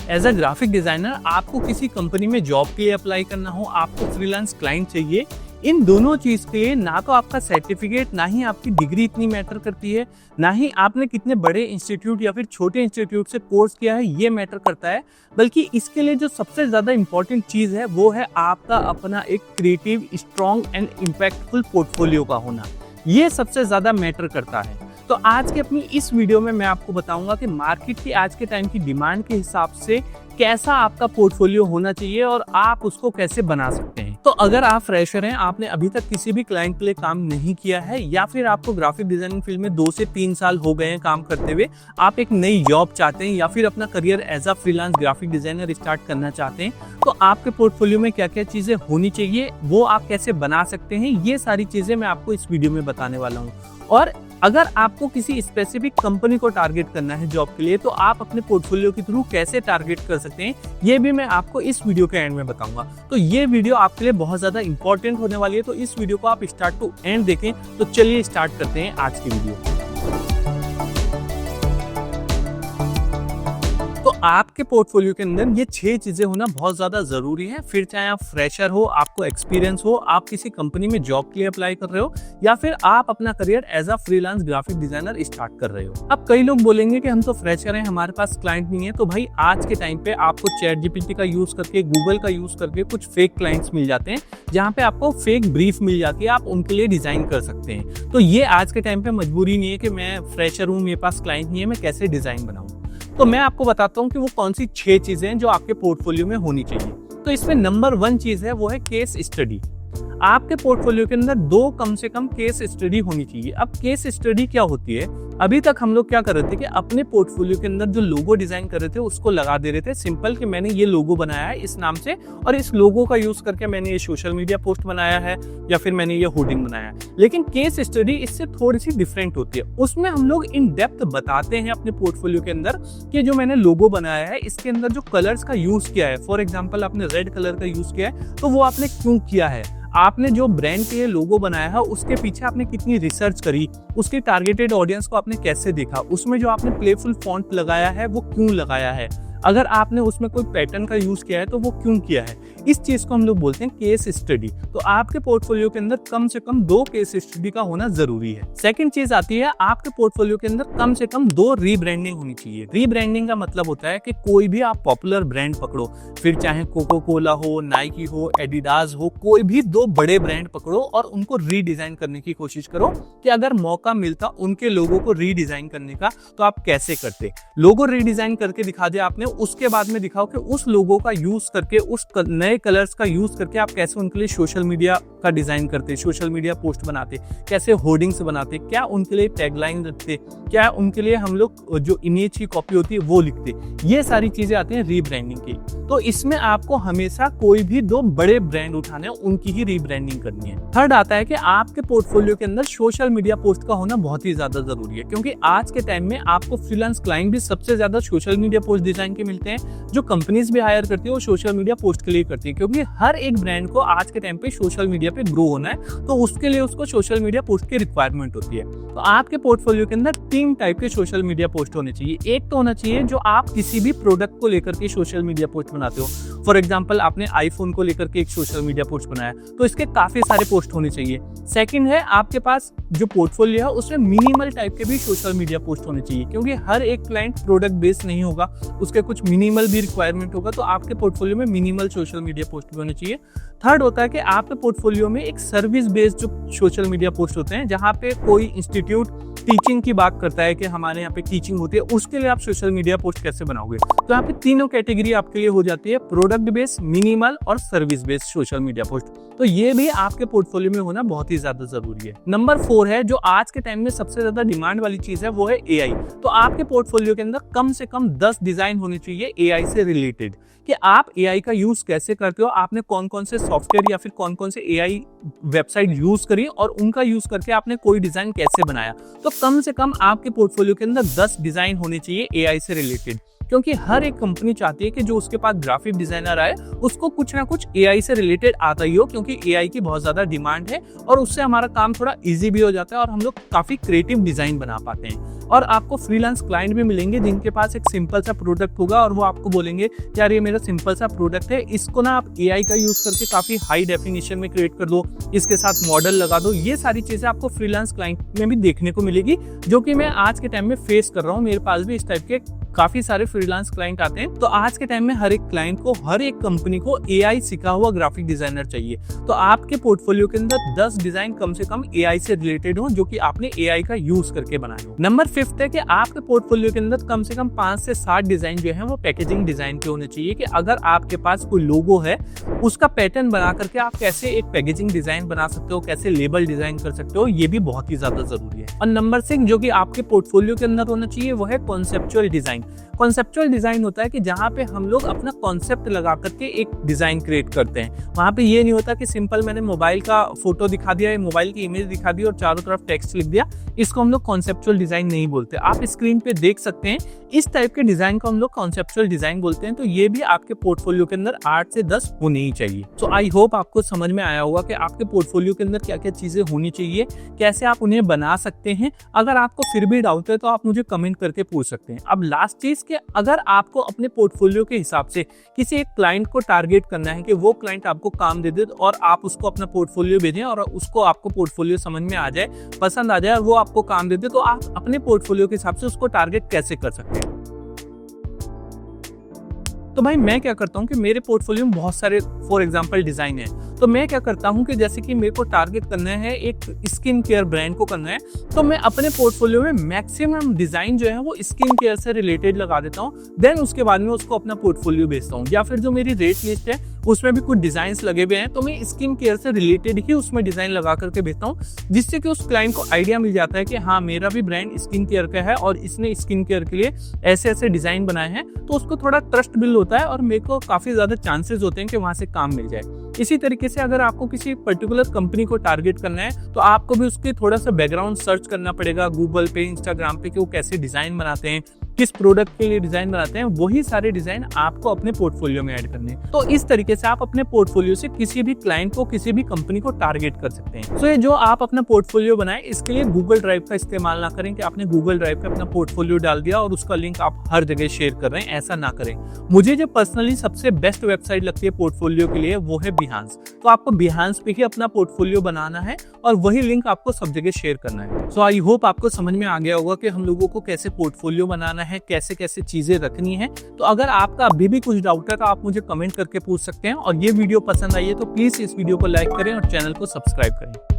As a graphic designer आपको किसी company में जॉब के लिए अप्लाई करना हो, आपको फ्रीलांस क्लाइंट चाहिए, इन दोनों चीज के लिए ना तो आपका सर्टिफिकेट, ना ही आपकी डिग्री इतनी मैटर करती है, ना ही आपने कितने बड़े इंस्टीट्यूट या फिर छोटे इंस्टीट्यूट से कोर्स किया है ये मैटर करता है। बल्कि इसके लिए जो सबसे ज्यादा इंपॉर्टेंट चीज है वो है आपका अपना एक creative, strong and impactful portfolio का होना। ये सबसे ज्यादा मैटर करता है। तो आज के अपनी इस वीडियो में मैं आपको बताऊंगा कि मार्केट की आज के टाइम की डिमांड के हिसाब से कैसा आपका पोर्टफोलियो होना चाहिए और आप उसको कैसे बना सकते हैं। तो अगर आप फ्रेशर हैं, आपने अभी तक किसी भी क्लाइंट के लिए काम नहीं किया है, या फिर आपको ग्राफिक डिजाइनिंग फील्ड में 2 से 3 साल हो गए हैं काम करते हुए, आप एक नई जॉब चाहते हैं या फिर अपना career as a freelance graphic designer start करना चाहते हैं, तो आपके पोर्टफोलियो में क्या क्या चीजें होनी चाहिए, वो आप कैसे बना सकते हैं, ये सारी चीजें मैं आपको इस वीडियो में बताने वाला हूँ। और अगर आपको किसी स्पेसिफिक कंपनी को टारगेट करना है जॉब के लिए, तो आप अपने पोर्टफोलियो के थ्रू कैसे टारगेट कर सकते हैं, ये भी मैं आपको इस वीडियो के एंड में बताऊंगा। तो ये वीडियो आपके लिए बहुत ज्यादा इंपॉर्टेंट होने वाली है, तो इस वीडियो को आप स्टार्ट टू एंड देखें। तो चलिए स्टार्ट करते हैं आज की वीडियो। तो आपके पोर्टफोलियो के अंदर ये 6 चीजें होना बहुत ज्यादा जरूरी है। फिर चाहे आप फ्रेशर हो, आपको एक्सपीरियंस हो, आप किसी कंपनी में जॉब के लिए अप्लाई कर रहे हो, या फिर आप अपना career as a freelance graphic designer start कर रहे हो। अब कई लोग बोलेंगे कि हम तो फ्रेशर हैं, हमारे पास क्लाइंट नहीं है। तो भाई आज के टाइम पे आपको चैट जीपीटी का यूज करके, गूगल का यूज करके कुछ फेक क्लाइंट्स मिल जाते हैं, जहाँ पे आपको फेक ब्रीफ मिल जाती है, आप उनके लिए डिजाइन कर सकते हैं। तो ये आज के टाइम पे मजबूरी नहीं है कि मैं फ्रेशर हूँ, मेरे पास क्लाइंट नहीं है, मैं कैसे डिजाइन बनाऊँ। तो मैं आपको बताता हूँ कि वो कौन सी 6 चीजें हैं जो आपके पोर्टफोलियो में होनी चाहिए। तो इसमें नंबर 1 चीज है, वो है केस स्टडी। आपके पोर्टफोलियो के अंदर 2 कम से कम केस स्टडी होनी चाहिए। अब केस स्टडी क्या होती है? अभी तक हम लोग क्या कर रहे थे कि अपने पोर्टफोलियो के अंदर जो लोगो डिजाइन कर रहे थे उसको लगा दे रहे थे सिंपल, कि मैंने ये लोगो बनाया है इस नाम से, और इस लोगो का यूज करके मैंने ये सोशल मीडिया पोस्ट बनाया है, या फिर मैंने ये होर्डिंग बनाया है। लेकिन केस स्टडी इससे थोड़ी सी डिफरेंट होती है। उसमें हम लोग इन डेप्थ बताते हैं अपने पोर्टफोलियो के अंदर कि जो मैंने लोगो बनाया है इसके अंदर जो कलर्स का यूज किया है, फॉर एग्जाम्पल आपने रेड कलर का यूज किया है, तो वो आपने क्यों किया है, आपने जो ब्रांड के लिए लोगो बनाया है उसके पीछे आपने कितनी रिसर्च करी, उसके टारगेटेड ऑडियंस को आपने कैसे देखा, उसमें जो आपने प्लेफुल फॉन्ट लगाया है वो क्यों लगाया है, अगर आपने उसमें कोई पैटर्न का यूज किया है तो वो क्यों किया है। इस चीज को हम लोग बोलते हैं केस स्टडी। तो आपके पोर्टफोलियो के अंदर कम से कम 2 केस स्टडी का होना जरूरी है। सेकंड चीज आती है, आपके पोर्टफोलियो के अंदर कम से कम 2 रीब्रांडिंग होनी चाहिए। रीब्रांडिंग का मतलब होता है कि कोई भी आप पॉपुलर ब्रांड पकड़ो, फिर चाहे कोको कोला हो, नाइकी हो, एडिडास हो, कोई भी 2 बड़े ब्रांड पकड़ो और उनको रीडिजाइन करने की कोशिश करो कि अगर मौका मिलता उनके लोगों को रीडिजाइन करने का तो आप कैसे करते। लोगो रीडिजाइन करके दिखा दिया आपने, उसके बाद में दिखाओ कि उस लोगो का यूज करके, उस नए कलर्स का यूज करके आप कैसे उनके लिए सोशल मीडिया का डिजाइन करते, सोशल मीडिया पोस्ट बनाते, कैसे होर्डिंग्स बनाते, क्या उनके लिए टैगलाइन रखते, क्या उनके लिए हम लोग जो इमेज की कॉपी होती है वो लिखते। ये सारी चीजें आती हैं रीब्रांडिंग की। तो इसमें आपको हमेशा कोई भी 2 बड़े ब्रांड उठाने, उनकी ही रीब्रांडिंग करनी है। थर्ड आता है कि आपके पोर्टफोलियो के अंदर सोशल मीडिया पोस्ट का होना बहुत ही ज्यादा जरूरी है, क्योंकि आज के टाइम में आपको फ्रीलांस क्लाइंट भी सबसे ज्यादा सोशल मीडिया पोस्ट डिजाइन के मिलते हैं। जो कंपनीज भी हायर करती है वो सोशल मीडिया पोस्ट के लिए करती है, क्योंकि हर एक ब्रांड को आज के टाइम पे सोशल मीडिया पे ग्रो होना है, तो उसके लिए उसको सोशल मीडिया पोस्ट की रिक्वायरमेंट होती है। तो आपके पोर्टफोलियो के अंदर 3 टाइप के सोशल मीडिया पोस्ट होने चाहिए। एक तो होना चाहिए जो आप किसी भी प्रोडक्ट को लेकर के सोशल मीडिया पोस्ट बनाते हो। फॉर एग्जाम्पल आपने आईफोन को लेकर के एक सोशल मीडिया पोस्ट बनाया, तो इसके काफी सारे पोस्ट होने चाहिए। सेकंड है, आपके पास जो पोर्टफोलियो है उसमें मिनिमल टाइप के भी सोशल मीडिया पोस्ट होने चाहिए, क्योंकि हर एक क्लाइंट प्रोडक्ट बेस्ड नहीं होगा, उसके कुछ मिनिमल भी रिक्वायरमेंट होगा, तो आपके पोर्टफोलियो में मिनिमल सोशल मीडिया पोस्ट भी होने चाहिए। थर्ड होता है कि आपके पोर्टफोलियो में एक सर्विस बेस्ड जो सोशल मीडिया पोस्ट होते हैं, जहाँ पे कोई इंस्टीट्यूट टीचिंग की बात करता है कि हमारे यहाँ पे टीचिंग होती है, उसके लिए आप सोशल मीडिया पोस्ट कैसे बनाओगे। तो यहाँ पे तीनों कैटेगरी आपके लिए हो जाती है, प्रोडक्ट बेस्ड, मिनिमल और service based social media post. तो ये भी आपके पोर्टफोलियो में होना बहुत ही ज्यादा जरूरी है। नंबर 4 है, जो आज के टाइम में सबसे ज्यादा डिमांड वाली चीज है, वो है एआई। तो आपके पोर्टफोलियो के अंदर कम से कम 10 डिजाइन होने चाहिए एआई से रिलेटेड, कि आप एआई का यूज कैसे करते हो, आपने कौन कौन से सॉफ्टवेयर या फिर कौन कौन से एआई वेबसाइट यूज करी और उनका यूज करके आपने कोई डिजाइन कैसे बनाया। तो कम से कम आपके पोर्टफोलियो के अंदर 10 डिजाइन होने चाहिए एआई से रिलेटेड। क्योंकि हर एक कंपनी चाहती है कि जो उसके पास ग्राफिक डिजाइनर आए उसको कुछ ना कुछ एआई से रिलेटेड आता ही हो, क्योंकि एआई की बहुत ज्यादा डिमांड है और उससे हमारा काम थोड़ा इजी भी हो जाता है और हम लोग काफी क्रिएटिव डिजाइन बना पाते हैं। और आपको फ्रीलांस क्लाइंट भी मिलेंगे जिनके पास एक सिंपल सा प्रोडक्ट होगा और वो आपको बोलेंगे कि यार ये मेरा सिंपल सा प्रोडक्ट है, इसको ना आप एआई का यूज करके काफी हाई डेफिनेशन में क्रिएट कर दो, इसके साथ मॉडल लगा दो। ये सारी चीजें आपको फ्रीलांस क्लाइंट में भी देखने को मिलेगी, जो कि मैं आज के टाइम में फेस कर रहा हूँ। मेरे पास भी इस टाइप के काफी सारे फ्रीलांस क्लाइंट आते हैं। तो आज के टाइम में हर एक क्लाइंट को, हर एक कंपनी को एआई सिखा हुआ ग्राफिक डिजाइनर चाहिए। तो आपके पोर्टफोलियो के अंदर 10 डिजाइन कम से कम एआई से रिलेटेड हो, जो कि आपने एआई का यूज करके बनाए हो। नंबर 5 है कि आपके पोर्टफोलियो के अंदर कम से कम 5 से 7 डिजाइन जो है वो पैकेजिंग डिजाइन के होने चाहिए, कि अगर आपके पास कोई लोगो है उसका पैटर्न बना करके आप कैसे एक पैकेजिंग डिजाइन बना सकते हो, कैसे लेबल डिजाइन कर सकते हो, ये भी बहुत ही ज्यादा जरूरी है। और नंबर 6 जो कि आपके पोर्टफोलियो के अंदर होना चाहिए वो है कॉन्सेप्चुअल डिजाइन। कॉन्सेप्चुअल डिजाइन होता है कि जहाँ पे हम लोग अपना कॉन्सेप्ट लगा करके एक डिजाइन क्रिएट करते हैं। वहाँ पे ये नहीं होता कि सिंपल मैंने मोबाइल का फोटो दिखा दिया या मोबाइल की इमेज दिखा दी और चारों तरफ टेक्स्ट लिख दिया, इसको हम लोग कॉन्सेप्चुअल डिजाइन नहीं बोलते। आप स्क्रीन पे देख सकते हैं इस टाइप के डिजाइन को हम लोग कॉन्सेप्चुअल डिजाइन बोलते हैं। तो ये भी आपके पोर्टफोलियो के अंदर 8 से 10 होनी ही चाहिए। तो आई होप आपको समझ में आया होगा कि आपके पोर्टफोलियो के अंदर क्या क्या चीजें होनी चाहिए, कैसे आप उन्हें बना सकते हैं। अगर आपको फिर भी डाउट है तो आप मुझे कमेंट करके पूछ सकते हैं। अब लास्ट चीज कि अगर आपको अपने पोर्टफोलियो के हिसाब से किसी एक क्लाइंट को टारगेट करना है कि वो क्लाइंट आपको काम दे दे और आप उसको अपना पोर्टफोलियो भेजें और उसको आपको पोर्टफोलियो समझ में आ जाए, पसंद आ जाए और वो आपको काम दे दे, तो आप अपने पोर्टफोलियो के हिसाब से उसको टारगेट कैसे कर सकते हैं। तो भाई मैं क्या करता हूँ कि मेरे पोर्टफोलियो में बहुत सारे फॉर एग्जांपल डिजाइन है। तो मैं क्या करता हूँ कि जैसे कि मेरे को टारगेट करना है एक स्किन केयर ब्रांड को करना है, तो मैं अपने पोर्टफोलियो में मैक्सिमम डिजाइन जो है वो स्किन केयर से रिलेटेड लगा देता हूँ। देन उसके बाद में उसको अपना पोर्टफोलियो भेजता हूँ। या फिर जो मेरी रेट लिस्ट है उसमें भी कुछ डिजाइन लगे हुए हैं, तो मैं स्किन केयर से रिलेटेड ही उसमें डिजाइन लगा करके भेजता हूँ, जिससे कि उस क्लाइंट को आइडिया मिल जाता है कि हाँ मेरा भी ब्रांड स्किन केयर का है और इसने स्किन केयर के लिए ऐसे ऐसे डिजाइन बनाए हैं। तो उसको थोड़ा ट्रस्ट बिल्ड होता है और मेरे को काफी ज्यादा चांसेस होते हैं कि वहां से काम मिल जाए। इसी तरीके से अगर आपको किसी पर्टिकुलर कंपनी को टारगेट करना है तो आपको भी उसके थोड़ा सा बैकग्राउंड सर्च करना पड़ेगा गूगल पे, इंस्टाग्राम पे, कि वो कैसे डिजाइन बनाते हैं, किस प्रोडक्ट के लिए डिजाइन बनाते हैं। वही सारे डिजाइन आपको अपने पोर्टफोलियो में ऐड करने हैं। तो इस तरीके से आप अपने पोर्टफोलियो से किसी भी क्लाइंट को, किसी भी कंपनी को टारगेट कर सकते हैं। तो ये जो आप अपना पोर्टफोलियो बनाए, इसके लिए गूगल ड्राइव का इस्तेमाल ना करें कि आपने गूगल ड्राइव पे अपना पोर्टफोलियो डाल दिया और उसका लिंक आप हर जगह शेयर कर रहे हैं, ऐसा ना करें। मुझे जो पर्सनली सबसे बेस्ट वेबसाइट लगती है पोर्टफोलियो के लिए वो है बिहांस। तो आपको बिहांस पे ही अपना पोर्टफोलियो बनाना है और वही लिंक आपको सब जगह शेयर करना है। सो आई होप आपको समझ में आ गया होगा कि हम लोगों को कैसे पोर्टफोलियो बनाना है, कैसे कैसे चीजें रखनी है। तो अगर आपका अभी भी कुछ डाउट है तो आप मुझे कमेंट करके पूछ सकते हैं। और ये वीडियो पसंद आई है तो प्लीज इस वीडियो को लाइक करें और चैनल को सब्सक्राइब करें।